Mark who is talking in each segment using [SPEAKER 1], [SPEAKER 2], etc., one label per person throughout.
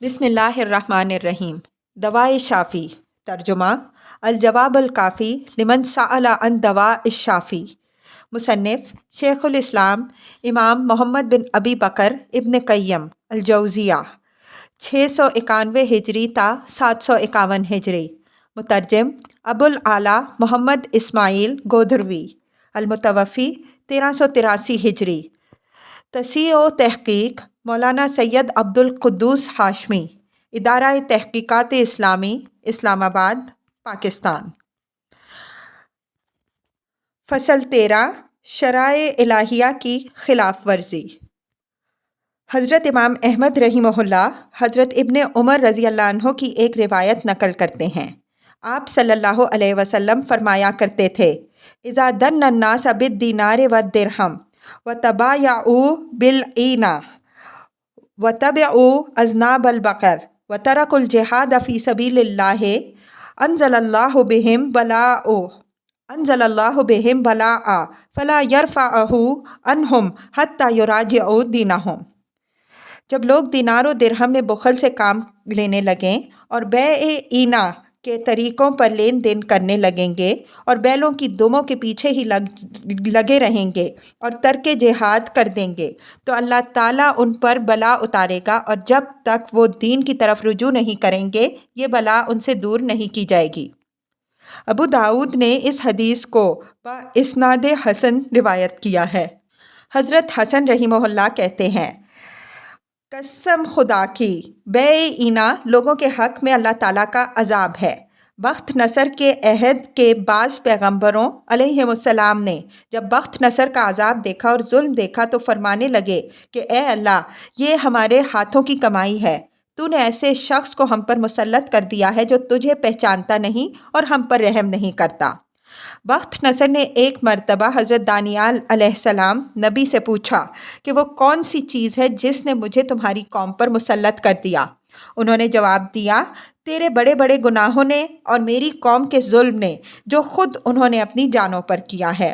[SPEAKER 1] بسم اللہ الرحمن الرحیم۔ دوائے شافی۔ ترجمہ: الجواب الکافی لمن سأل عن دواء الشافی۔ مصنف: شیخ الاسلام امام محمد بن ابی بکر ابن قیم الجوزیہ، 691 ہجری تا 751 ہجری۔ مترجم: ابو الاعلیٰ محمد اسماعیل گودھروی، المتوفی 1383 ہجری۔ تصحیح و تحقیق: مولانا سید عبد القدوس ہاشمی، ادارہ تحقیقات اسلامی، اسلام آباد، پاکستان۔ فصل 13: شرائع الہیہ کی خلاف ورزی۔ حضرت امام احمد رحمہ اللہ حضرت ابن عمر رضی اللہ عنہ کی ایک روایت نقل کرتے ہیں۔ آپ صلی اللہ علیہ وسلم فرمایا کرتے تھے: اذا دن الناس بالدینار والدرہم وتبایعوا بالعینہ وتبعوا اذناب البقر وترکوا الجہاد فی سبیل اللہ انزل اللہ بہم بلاء فلا یرفعہ عنہم حتی یراجعوا دینہم۔ جب لوگ دینار و درہم میں بخل سے کام لینے لگیں اور بیع عینہ کے طریقوں پر لین دین کرنے لگیں گے اور بیلوں کی دموں کے پیچھے ہی لگے رہیں گے اور ترک جہاد کر دیں گے تو اللہ تعالیٰ ان پر بلا اتارے گا، اور جب تک وہ دین کی طرف رجوع نہیں کریں گے یہ بلا ان سے دور نہیں کی جائے گی۔ ابو داؤد نے اس حدیث کو باسناد حسن روایت کیا ہے۔ حضرت حسن رحمہ اللہ کہتے ہیں: قسم خدا کی، بیع عینہ لوگوں کے حق میں اللہ تعالیٰ کا عذاب ہے۔ بخت نصر کے عہد کے بعض پیغمبروں علیہم السلام نے جب بخت نصر کا عذاب دیکھا اور ظلم دیکھا تو فرمانے لگے کہ اے اللہ، یہ ہمارے ہاتھوں کی کمائی ہے، تو نے ایسے شخص کو ہم پر مسلط کر دیا ہے جو تجھے پہچانتا نہیں اور ہم پر رحم نہیں کرتا۔ بخت نصر نے ایک مرتبہ حضرت دانیال علیہ السلام نبی سے پوچھا کہ وہ کون سی چیز ہے جس نے مجھے تمہاری قوم پر مسلط کر دیا؟ انہوں نے جواب دیا: تیرے بڑے بڑے گناہوں نے اور میری قوم کے ظلم نے جو خود انہوں نے اپنی جانوں پر کیا ہے۔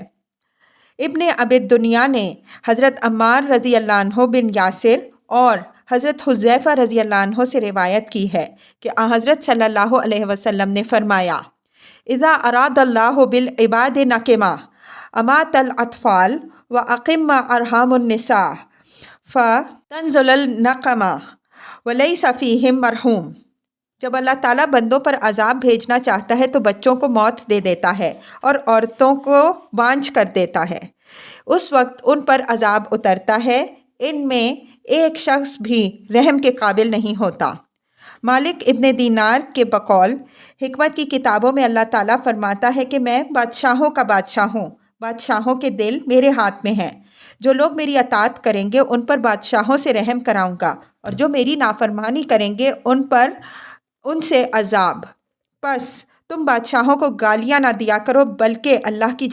[SPEAKER 1] ابن ابی دنیا نے حضرت عمار رضی اللہ عنہ بن یاسر اور حضرت حذیفہ رضی اللہ عنہ سے روایت کی ہے کہ حضرت صلی اللہ علیہ وسلم نے فرمایا: اذا اراد اللہ بالعباد نقما امات الاطفال واقم ارحام النساء فتنزل النقمہ ولیس فیہم مرحوم۔ جب اللہ تعالیٰ بندوں پر عذاب بھیجنا چاہتا ہے تو بچوں کو موت دے دیتا ہے اور عورتوں کو بانجھ کر دیتا ہے، اس وقت ان پر عذاب اترتا ہے، ان میں ایک شخص بھی رحم کے قابل نہیں ہوتا۔ مالک ابن دینار کے بقول حکمت کی کتابوں میں اللہ تعالیٰ فرماتا ہے کہ میں بادشاہوں کا بادشاہ ہوں، بادشاہوں کے دل میرے ہاتھ میں ہیں، جو لوگ میری اطاعت کریں گے ان پر بادشاہوں سے رحم کراؤں گا، اور جو میری نافرمانی کریں گے ان سے عذاب۔ پس تم بادشاہوں کو گالیاں نہ دیا کرو بلکہ اللہ کی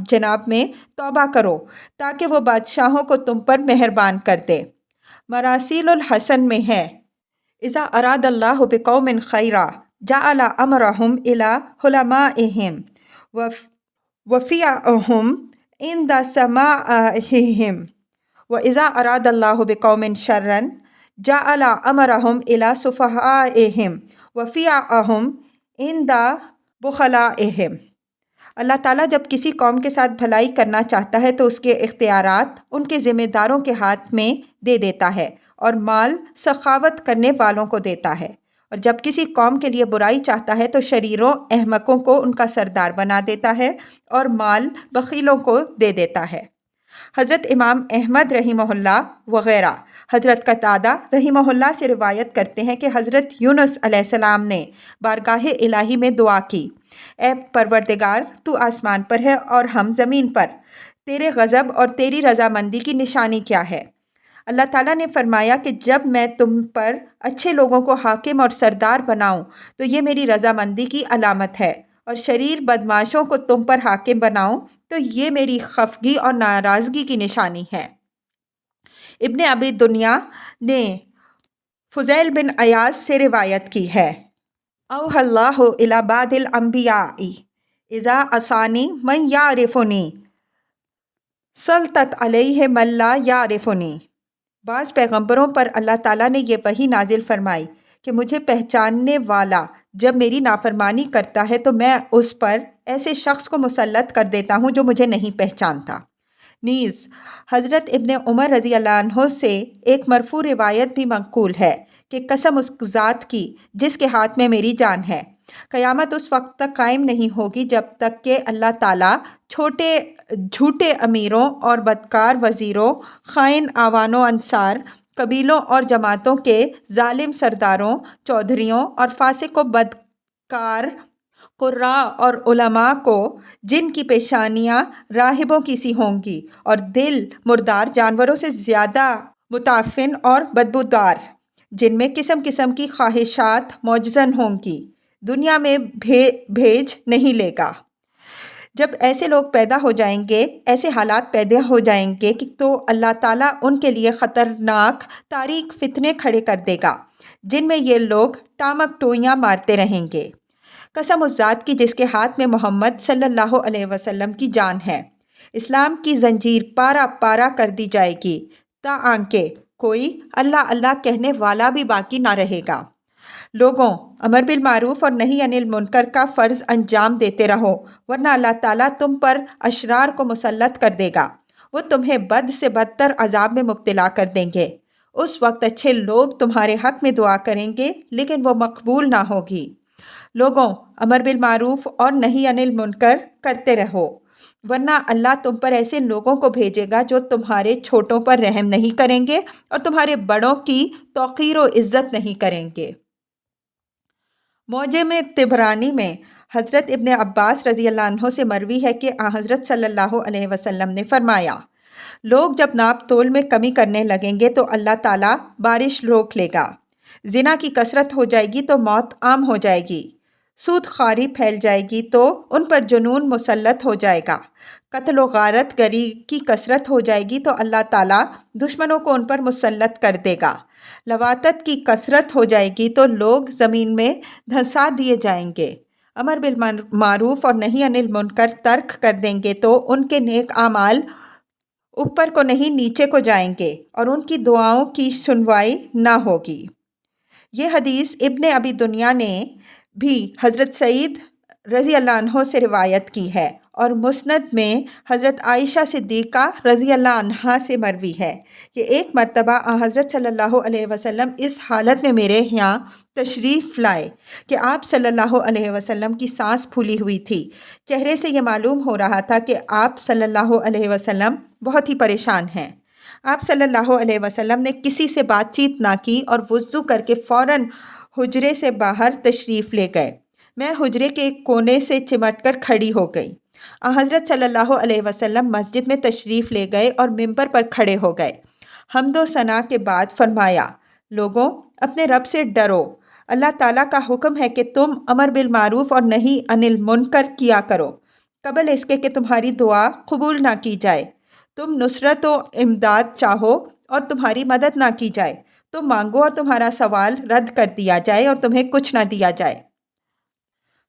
[SPEAKER 1] جناب میں توبہ کرو تاکہ وہ بادشاہوں کو تم پر مہربان کر دے۔ مراسیل الحسن میں ہے: اذا اراد اللہ بقوم خیرا جعل امرهم الى حلمائهم وفیعهم عند سمائهم واذا اراد اللہ بقوم شرا جعل امرهم الى سفہائهم وفیعهم عند بخلائهم۔ اللہ تعالیٰ جب کسی قوم کے ساتھ بھلائی کرنا چاہتا ہے تو اس کے اختیارات ان کے ذمہ داروں کے ہاتھ میں دے دیتا ہے اور مال سخاوت کرنے والوں کو دیتا ہے، اور جب کسی قوم کے لیے برائی چاہتا ہے تو شریروں احمقوں کو ان کا سردار بنا دیتا ہے اور مال بخیلوں کو دے دیتا ہے۔ حضرت امام احمد رحمہ اللہ وغیرہ حضرت قتادہ رحمہ اللہ سے روایت کرتے ہیں کہ حضرت یونس علیہ السلام نے بارگاہ الہی میں دعا کی: اے پروردگار، تو آسمان پر ہے اور ہم زمین پر، تیرے غضب اور تیری رضامندی کی نشانی کیا ہے؟ اللہ تعالیٰ نے فرمایا کہ جب میں تم پر اچھے لوگوں کو حاکم اور سردار بناؤں تو یہ میری رضامندی کی علامت ہے، اور شریر بدمعاشوں کو تم پر حاکم بناؤں تو یہ میری خفگی اور ناراضگی کی نشانی ہے۔ ابن ابی دنیا نے فضیل بن عیاض سے روایت کی ہے: اوحی اللہ الی بعض الانبیاء اذا عصانی من یعرفنی سلطت علیہ من لا یعرفنی۔ بعض پیغمبروں پر اللہ تعالیٰ نے یہ وحی نازل فرمائی کہ مجھے پہچاننے والا جب میری نافرمانی کرتا ہے تو میں اس پر ایسے شخص کو مسلط کر دیتا ہوں جو مجھے نہیں پہچانتا۔ نیز حضرت ابن عمر رضی اللہ عنہ سے ایک مرفوع روایت بھی منقول ہے کہ قسم اس ذات کی جس کے ہاتھ میں میری جان ہے، قیامت اس وقت تک قائم نہیں ہوگی جب تک کہ اللہ تعالیٰ جھوٹے امیروں اور بدکار وزیروں، خائن آوان و انصار، قبیلوں اور جماعتوں کے ظالم سرداروں، چودھریوں اور فاسق و بدکار قراء اور علماء کو، جن کی پیشانیاں راہبوں کی سی ہوں گی اور دل مردار جانوروں سے زیادہ متعفن اور بدبودار، جن میں قسم قسم کی خواہشات موجزن ہوں گی، دنیا میں بھیج نہیں لے گا۔ جب ایسے لوگ پیدا ہو جائیں گے، ایسے حالات پیدا ہو جائیں گے کہ تو اللہ تعالیٰ ان کے لیے خطرناک تاریک فتنے کھڑے کر دے گا، جن میں یہ لوگ ٹامک ٹوئیاں مارتے رہیں گے۔ قسم اس ذات کی جس کے ہاتھ میں محمد صلی اللہ علیہ وسلم کی جان ہے، اسلام کی زنجیر پارا پارا کر دی جائے گی تاکہ کوئی اللہ اللہ کہنے والا بھی باقی نہ رہے گا۔ لوگوں، امر بالمعروف اور نہی عن المنکر کا فرض انجام دیتے رہو، ورنہ اللہ تعالیٰ تم پر اشرار کو مسلط کر دے گا، وہ تمہیں بد سے بدتر عذاب میں مبتلا کر دیں گے۔ اس وقت اچھے لوگ تمہارے حق میں دعا کریں گے لیکن وہ مقبول نہ ہوگی۔ لوگوں، امر بالمعروف اور نہی عن المنکر کرتے رہو، ورنہ اللہ تم پر ایسے لوگوں کو بھیجے گا جو تمہارے چھوٹوں پر رحم نہیں کریں گے اور تمہارے بڑوں کی توقیر و عزت نہیں کریں گے۔ معجم طبرانی میں حضرت ابن عباس رضی اللہ عنہ سے مروی ہے کہ حضرت صلی اللہ علیہ وسلم نے فرمایا، لوگ جب ناپ تول میں کمی کرنے لگیں گے تو اللہ تعالیٰ بارش روک لے گا، زنا کی کثرت ہو جائے گی تو موت عام ہو جائے گی، سود خواری پھیل جائے گی تو ان پر جنون مسلط ہو جائے گا، قتل و غارت گری کی کثرت ہو جائے گی تو اللہ تعالیٰ دشمنوں کو ان پر مسلط کر دے گا، لواطت کی کثرت ہو جائے گی تو لوگ زمین میں دھنسا دیے جائیں گے، امر بالمعروف اور نہی عن المنکر ترک کر دیں گے تو ان کے نیک اعمال اوپر کو نہیں نیچے کو جائیں گے اور ان کی دعاؤں کی سنوائی نہ ہوگی۔ یہ حدیث ابن ابی دنیا نے بھی حضرت سعید رضی اللہ عنہ سے روایت کی ہے اور مسند میں حضرت عائشہ صدیقہ رضی اللہ عنہا سے مروی ہے کہ ایک مرتبہ حضرت صلی اللہ علیہ وسلم اس حالت میں میرے یہاں تشریف لائے کہ آپ صلی اللہ علیہ وسلم کی سانس پھولی ہوئی تھی، چہرے سے یہ معلوم ہو رہا تھا کہ آپ صلی اللہ علیہ وسلم بہت ہی پریشان ہیں۔ آپ صلی اللہ علیہ وسلم نے کسی سے بات چیت نہ کی اور وضو کر کے فوراً حجرے سے باہر تشریف لے گئے۔ میں حجرے کے ایک کونے سے چمٹ کر کھڑی ہو گئی۔ حضرت صلی اللہ علیہ وسلم مسجد میں تشریف لے گئے اور ممبر پر کھڑے ہو گئے۔ حمد و ثنا کے بعد فرمایا، لوگوں، اپنے رب سے ڈرو، اللہ تعالیٰ کا حکم ہے کہ تم امر بالمعروف اور نہی عن المنکر کیا کرو، قبل اس کے کہ تمہاری دعا قبول نہ کی جائے۔ تم نصرت و امداد چاہو اور تمہاری مدد نہ کی جائے، تم مانگو اور تمہارا سوال رد کر دیا جائے اور تمہیں کچھ نہ دیا جائے۔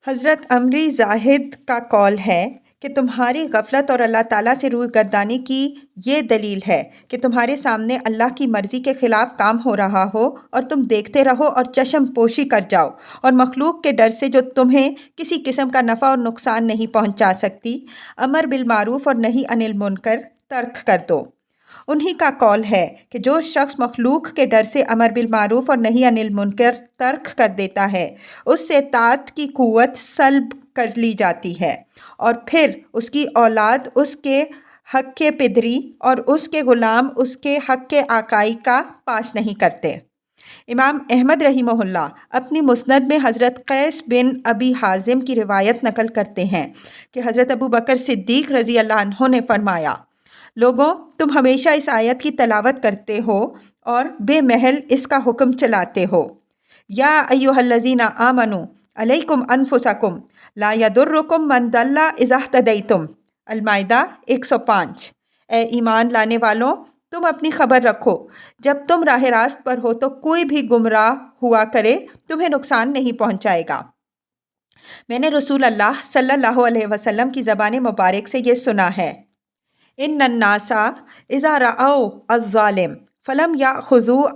[SPEAKER 1] حضرت عمری زاہد کا قول ہے کہ تمہاری غفلت اور اللہ تعالیٰ سے روح گردانی کی یہ دلیل ہے کہ تمہارے سامنے اللہ کی مرضی کے خلاف کام ہو رہا ہو اور تم دیکھتے رہو اور چشم پوشی کر جاؤ اور مخلوق کے ڈر سے جو تمہیں کسی قسم کا نفع اور نقصان نہیں پہنچا سکتی، امر بالمعروف اور نہی عن المنکر ترک کر دو۔ انہی کا قول ہے کہ جو شخص مخلوق کے ڈر سے امر بالمعروف اور نہی عن المنکر ترک کر دیتا ہے، اس سے اطاعت کی قوت سلب کر لی جاتی ہے اور پھر اس کی اولاد اس کے حق کے پدری اور اس کے غلام اس کے حق کے آقائی کا پاس نہیں کرتے۔ امام احمد رحمہ اللہ اپنی مسند میں حضرت قیس بن ابی حازم کی روایت نقل کرتے ہیں کہ حضرت ابو بکر صدیق رضی اللہ عنہ نے فرمایا، لوگوں، تم ہمیشہ اس آیت کی تلاوت کرتے ہو اور بے محل اس کا حکم چلاتے ہو، یا ایھا الذین آمنوا علیکم انفسکم لا یضرکم من ضل اذا اہتدیتم، المائدہ 105۔ اے ایمان لانے والوں، تم اپنی خبر رکھو، جب تم راہ راست پر ہو تو کوئی بھی گمراہ ہوا کرے تمہیں نقصان نہیں پہنچائے گا۔ میں نے رسول اللہ صلی اللہ علیہ وسلم کی زبان مبارک سے یہ سنا ہے، ان الناس اذا رأوا الظالم فلم یأخذوا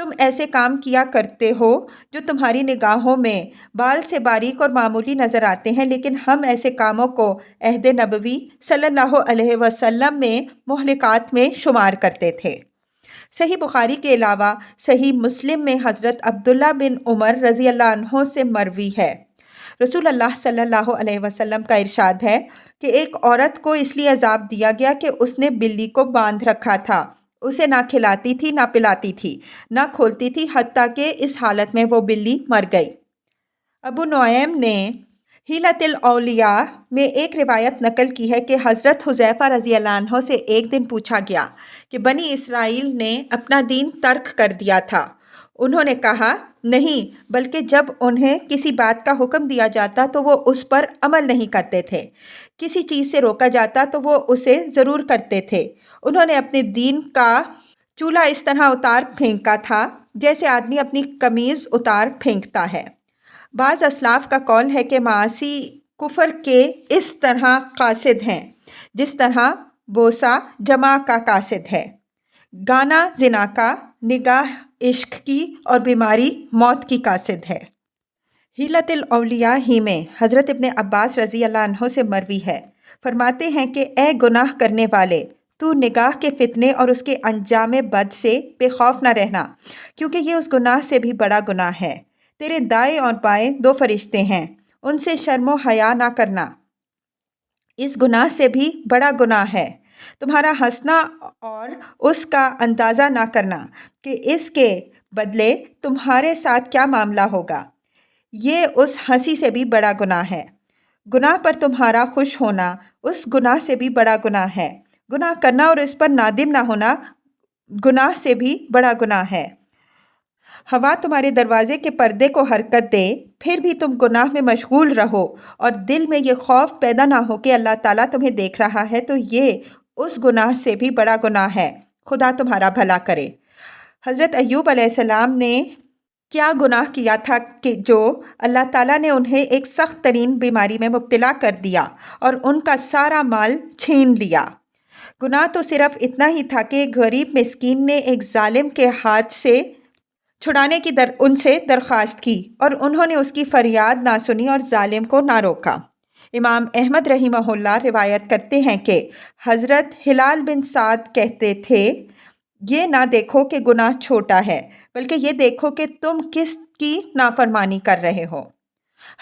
[SPEAKER 1] تم ایسے کام کیا کرتے ہو جو تمہاری نگاہوں میں بال سے باریک اور معمولی نظر آتے ہیں، لیکن ہم ایسے کاموں کو عہد نبوی صلی اللہ علیہ وسلم میں مہلکات میں شمار کرتے تھے۔ صحیح بخاری کے علاوہ صحیح مسلم میں حضرت عبداللہ بن عمر رضی اللہ عنہ سے مروی ہے، رسول اللہ صلی اللہ علیہ وسلم کا ارشاد ہے کہ ایک عورت کو اس لیے عذاب دیا گیا کہ اس نے بلی کو باندھ رکھا تھا، اسے نہ کھلاتی تھی، نہ پلاتی تھی، نہ کھولتی تھی، حتیٰ کہ اس حالت میں وہ بلی مر گئی۔ ابو نعیم نے حیلۃ الاولیاء میں ایک روایت نقل کی ہے کہ حضرت حذیفہ رضی اللہ عنہ سے ایک دن پوچھا گیا کہ بنی اسرائیل نے اپنا دین ترک کر دیا تھا۔ انہوں نے کہا، نہیں، بلکہ جب انہیں کسی بات کا حکم دیا جاتا تو وہ اس پر عمل نہیں کرتے تھے، کسی چیز سے روکا جاتا تو وہ اسے ضرور کرتے تھے۔ انہوں نے اپنے دین کا چولہا اس طرح اتار پھینکا تھا جیسے آدمی اپنی قمیض اتار پھینکتا ہے۔ بعض اسلاف کا قول ہے کہ معاصی کفر کے اس طرح قاصد ہیں جس طرح بوسہ جمع کا قاصد ہے، گانا زنا کا، نگاہ عشق کی، اور بیماری موت کی قاصد ہے۔ حیلۃ الاولیاء ہی میں حضرت ابن عباس رضی اللہ عنہ سے مروی ہے، فرماتے ہیں کہ اے گناہ کرنے والے، تو نگاہ کے فتنے اور اس کے انجام بد سے بے خوف نہ رہنا، کیونکہ یہ اس گناہ سے بھی بڑا گناہ ہے۔ تیرے دائیں اور بائیں دو فرشتے ہیں، ان سے شرم و حیا نہ کرنا، اس گناہ سے بھی بڑا گناہ ہے۔ تمہارا ہنسنا اور اس کا اندازہ نہ کرنا کہ اس کے بدلے تمہارے ساتھ کیا معاملہ ہوگا، یہ اس ہنسی سے بھی بڑا گناہ ہے۔ گناہ پر تمہارا خوش ہونا اس گناہ سے بھی بڑا گناہ ہے۔ گناہ کرنا اور اس پر نادم نہ ہونا گناہ سے بھی بڑا گناہ ہے۔ ہوا تمہارے دروازے کے پردے کو حرکت دے، پھر بھی تم گناہ میں مشغول رہو اور دل میں یہ خوف پیدا نہ ہو کہ اللہ تعالیٰ تمہیں دیکھ رہا ہے، تو یہ اس گناہ سے بھی بڑا گناہ ہے۔ خدا تمہارا بھلا کرے۔ حضرت ایوب علیہ السلام نے کیا گناہ کیا تھا کہ جو اللہ تعالیٰ نے انہیں ایک سخت ترین بیماری میں مبتلا کر دیا اور ان کا سارا مال چھین لیا۔ گناہ تو صرف اتنا ہی تھا کہ ایک غریب مسکین نے ایک ظالم کے ہاتھ سے چھڑانے کی ان سے درخواست کی اور انہوں نے اس کی فریاد نہ سنی اور ظالم کو نہ روکا۔ امام احمد رحمہ اللہ روایت کرتے ہیں کہ حضرت ہلال بن سعد کہتے تھے، یہ نہ دیکھو کہ گناہ چھوٹا ہے، بلکہ یہ دیکھو کہ تم کس کی نافرمانی کر رہے ہو۔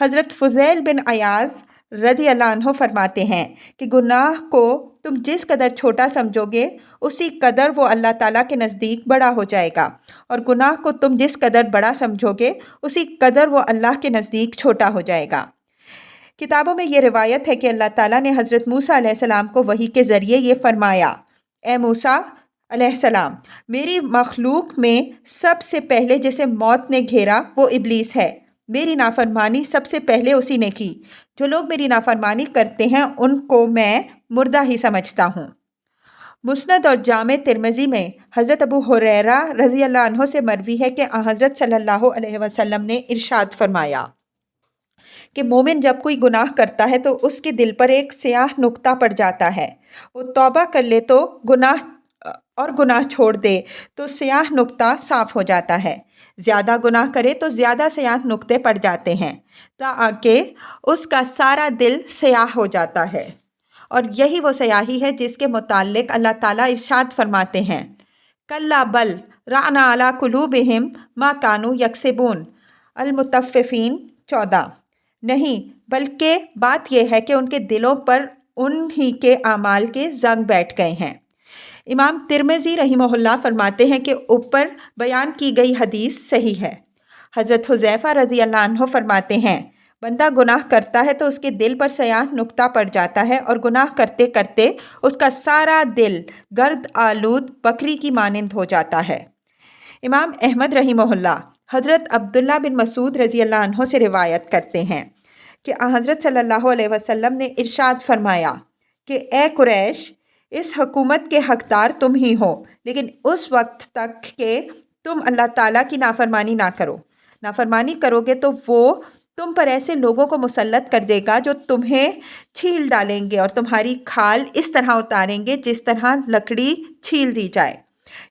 [SPEAKER 1] حضرت فضیل بن عیاض رضی اللہ عنہ فرماتے ہیں کہ گناہ کو تم جس قدر چھوٹا سمجھو گے اسی قدر وہ اللہ تعالیٰ کے نزدیک بڑا ہو جائے گا، اور گناہ کو تم جس قدر بڑا سمجھو گے اسی قدر وہ اللہ کے نزدیک چھوٹا ہو جائے گا۔ کتابوں میں یہ روایت ہے کہ اللہ تعالیٰ نے حضرت موسیٰ علیہ السلام کو وحی کے ذریعے یہ فرمایا، اے موسیٰ علیہ السلام، میری مخلوق میں سب سے پہلے جسے موت نے گھیرا وہ ابلیس ہے، میری نافرمانی سب سے پہلے اسی نے کی، جو لوگ میری نافرمانی کرتے ہیں ان کو میں مردہ ہی سمجھتا ہوں۔ مسند اور جامع ترمذی میں حضرت ابو ہریرہ رضی اللہ عنہ سے مروی ہے کہ حضرت صلی اللہ علیہ وسلم نے ارشاد فرمایا کہ مومن جب کوئی گناہ کرتا ہے تو اس کے دل پر ایک سیاہ نقطہ پڑ جاتا ہے، وہ توبہ کر لے تو گناہ چھوڑ دے تو سیاہ نقطہ صاف ہو جاتا ہے، زیادہ گناہ کرے تو زیادہ سیاہ نقطے پڑ جاتے ہیں تاکہ اس کا سارا دل سیاہ ہو جاتا ہے، اور یہی وہ سیاہی ہے جس کے متعلق اللہ تعالیٰ ارشاد فرماتے ہیں، کلا بل ران علی قلوبہم ما کانوا یکسبون، المطففین 14۔ نہیں، بلکہ بات یہ ہے کہ ان کے دلوں پر انہی کے اعمال کے زنگ بیٹھ گئے ہیں۔ امام ترمذی رحمہ اللہ فرماتے ہیں کہ اوپر بیان کی گئی حدیث صحیح ہے۔ حضرت حذیفہ رضی اللہ عنہ فرماتے ہیں، بندہ گناہ کرتا ہے تو اس کے دل پر سیاہ نقطہ پڑ جاتا ہے اور گناہ کرتے کرتے اس کا سارا دل گرد آلود بکری کی مانند ہو جاتا ہے۔ امام احمد رحمہ اللہ حضرت عبداللہ بن مسعود رضی اللہ عنہ سے روایت کرتے ہیں کہ حضرت صلی اللہ علیہ وسلم نے ارشاد فرمایا کہ اے قریش، اس حکومت کے حقدار تم ہی ہو، لیکن اس وقت تک کہ تم اللہ تعالیٰ کی نافرمانی نہ کرو۔ نافرمانی کرو گے تو وہ تم پر ایسے لوگوں کو مسلط کر دے گا جو تمہیں چھیل ڈالیں گے اور تمہاری کھال اس طرح اتاریں گے جس طرح لکڑی چھیل دی جائے،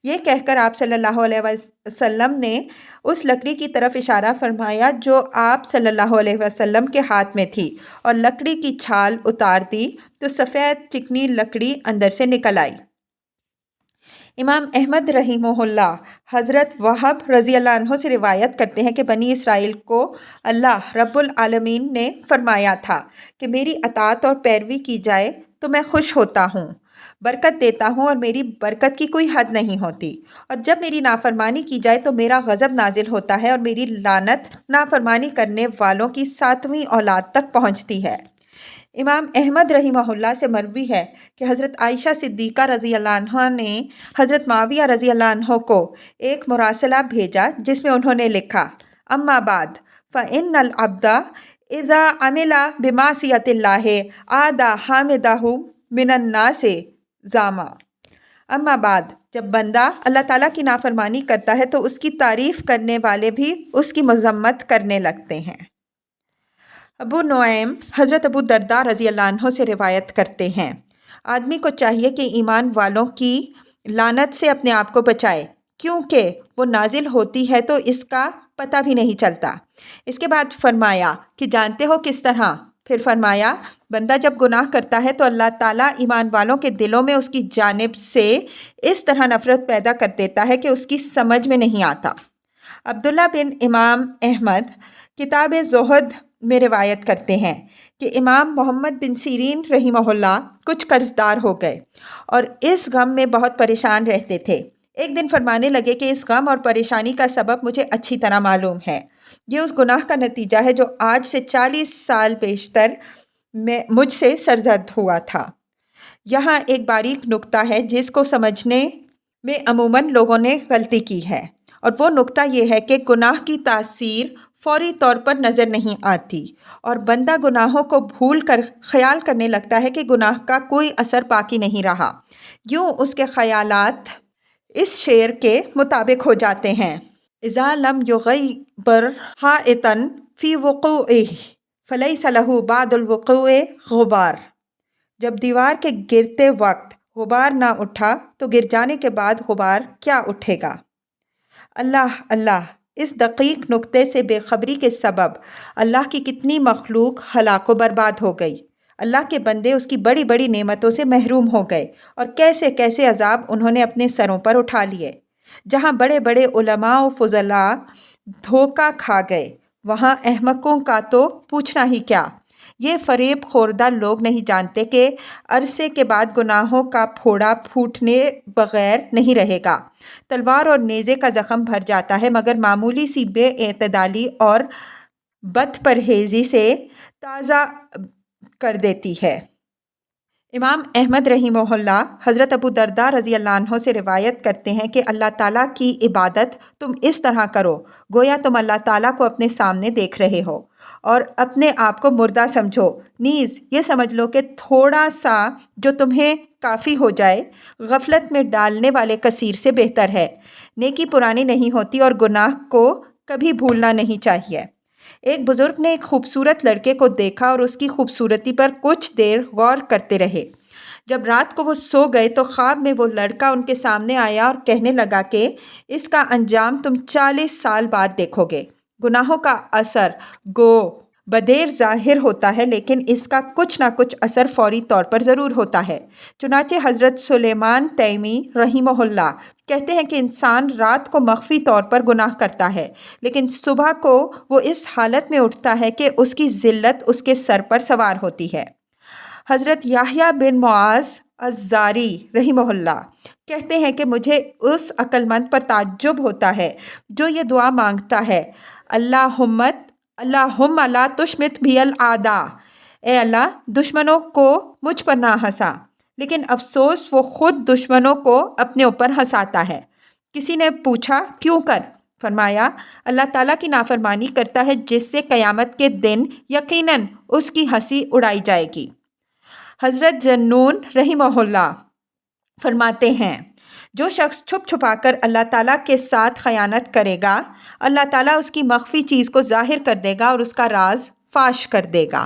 [SPEAKER 1] یہ کہہ کر آپ صلی اللہ علیہ وسلم نے اس لکڑی کی طرف اشارہ فرمایا جو آپ صلی اللہ علیہ وسلم کے ہاتھ میں تھی، اور لکڑی کی چھال اتار دی تو سفید چکنی لکڑی اندر سے نکل آئی۔ امام احمد رحمہ اللہ حضرت وہب رضی اللہ عنہ سے روایت کرتے ہیں کہ بنی اسرائیل کو اللہ رب العالمین نے فرمایا تھا کہ میری اطاعت اور پیروی کی جائے تو میں خوش ہوتا ہوں، برکت دیتا ہوں، اور میری برکت کی کوئی حد نہیں ہوتی، اور جب میری نافرمانی کی جائے تو میرا غضب نازل ہوتا ہے، اور میری لعنت نافرمانی کرنے والوں کی 7ویں اولاد تک پہنچتی ہے۔ امام احمد رحمہ اللہ سے مروی ہے کہ حضرت عائشہ صدیقہ رضی اللہ عنہ نے حضرت معاویہ رضی اللہ عنہ کو ایک مراسلہ بھیجا جس میں انہوں نے لکھا: اما بعد فإن العبد اذا عمل بمعصیۃ اللہ عاد حامدہ من الناس زاما۔ اما بعد، جب بندہ اللہ تعالیٰ کی نافرمانی کرتا ہے تو اس کی تعریف کرنے والے بھی اس کی مذمت کرنے لگتے ہیں۔ ابو نعیم حضرت ابو درداء رضی اللہ عنہ سے روایت کرتے ہیں، آدمی کو چاہیے کہ ایمان والوں کی لعنت سے اپنے آپ کو بچائے، کیونکہ وہ نازل ہوتی ہے تو اس کا پتہ بھی نہیں چلتا۔ اس کے بعد فرمایا کہ جانتے ہو کس طرح؟ پھر فرمایا بندہ جب گناہ کرتا ہے تو اللہ تعالیٰ ایمان والوں کے دلوں میں اس کی جانب سے اس طرح نفرت پیدا کر دیتا ہے کہ اس کی سمجھ میں نہیں آتا۔ عبداللہ بن امام احمد کتاب زہد میں روایت کرتے ہیں کہ امام محمد بن سیرین رحمہ اللہ کچھ قرض دار ہو گئے اور اس غم میں بہت پریشان رہتے تھے۔ ایک دن فرمانے لگے کہ اس غم اور پریشانی کا سبب مجھے اچھی طرح معلوم ہے، یہ اس گناہ کا نتیجہ ہے جو آج سے 40 سال بیشتر میں مجھ سے سرزد ہوا تھا۔ یہاں ایک باریک نکتہ ہے جس کو سمجھنے میں عموماً لوگوں نے غلطی کی ہے، اور وہ نکتہ یہ ہے کہ گناہ کی تاثیر فوری طور پر نظر نہیں آتی، اور بندہ گناہوں کو بھول کر خیال کرنے لگتا ہے کہ گناہ کا کوئی اثر باقی نہیں رہا۔ یوں اس کے خیالات اس شعر کے مطابق ہو جاتے ہیں: اذا لم یغبر حائطا فی وقوعہ فلیس لہ بعد الوقوع غبار۔ جب دیوار کے گرتے وقت غبار نہ اٹھا تو گر جانے کے بعد غبار کیا اٹھے گا۔ اللہ اللہ، اس دقیق نکتے سے بے خبری کے سبب اللہ کی کتنی مخلوق ہلاک و برباد ہو گئی۔ اللہ کے بندے اس کی بڑی بڑی نعمتوں سے محروم ہو گئے، اور کیسے کیسے عذاب انہوں نے اپنے سروں پر اٹھا لیے۔ جہاں بڑے بڑے علماء و فضلاء دھوکہ کھا گئے، وہاں احمقوں کا تو پوچھنا ہی کیا۔ یہ فریب خوردہ لوگ نہیں جانتے کہ عرصے کے بعد گناہوں کا پھوڑا پھوٹنے بغیر نہیں رہے گا۔ تلوار اور نیزے کا زخم بھر جاتا ہے، مگر معمولی سی بے اعتدالی اور بد پرہیزی سے تازہ کر دیتی ہے۔ امام احمد رحمہ اللہ حضرت ابو درداء رضی اللہ عنہ سے روایت کرتے ہیں کہ اللہ تعالیٰ کی عبادت تم اس طرح کرو گویا تم اللہ تعالیٰ کو اپنے سامنے دیکھ رہے ہو، اور اپنے آپ کو مردہ سمجھو، نیز یہ سمجھ لو کہ تھوڑا سا جو تمہیں کافی ہو جائے غفلت میں ڈالنے والے کثیر سے بہتر ہے۔ نیکی پرانی نہیں ہوتی اور گناہ کو کبھی بھولنا نہیں چاہیے۔ ایک بزرگ نے ایک خوبصورت لڑکے کو دیکھا اور اس کی خوبصورتی پر کچھ دیر غور کرتے رہے۔ جب رات کو وہ سو گئے تو خواب میں وہ لڑکا ان کے سامنے آیا اور کہنے لگا کہ اس کا انجام تم 40 سال بعد دیکھو گے۔ گناہوں کا اثر گو بدیر ظاہر ہوتا ہے، لیکن اس کا کچھ نہ کچھ اثر فوری طور پر ضرور ہوتا ہے۔ چنانچہ حضرت سلیمان تیمی رحمہ اللہ کہتے ہیں کہ انسان رات کو مخفی طور پر گناہ کرتا ہے، لیکن صبح کو وہ اس حالت میں اٹھتا ہے کہ اس کی ذلت اس کے سر پر سوار ہوتی ہے۔ حضرت یحییٰ بن معاذ الزاری رحمہ اللہ کہتے ہیں کہ مجھے اس عقل مند پر تعجب ہوتا ہے جو یہ دعا مانگتا ہے: اللہم لا تشمت بی الاعداء، اے اللہ دشمنوں کو مجھ پر نہ ہنسا، لیکن افسوس وہ خود دشمنوں کو اپنے اوپر ہنساتا ہے۔ کسی نے پوچھا کیوں کر؟ فرمایا اللہ تعالیٰ کی نافرمانی کرتا ہے جس سے قیامت کے دن یقیناً اس کی ہنسی اڑائی جائے گی۔ حضرت ذنون رحمہ اللہ فرماتے ہیں جو شخص چھپ چھپا کر اللہ تعالیٰ کے ساتھ خیانت کرے گا، اللہ تعالیٰ اس کی مخفی چیز کو ظاہر کر دے گا اور اس کا راز فاش کر دے گا۔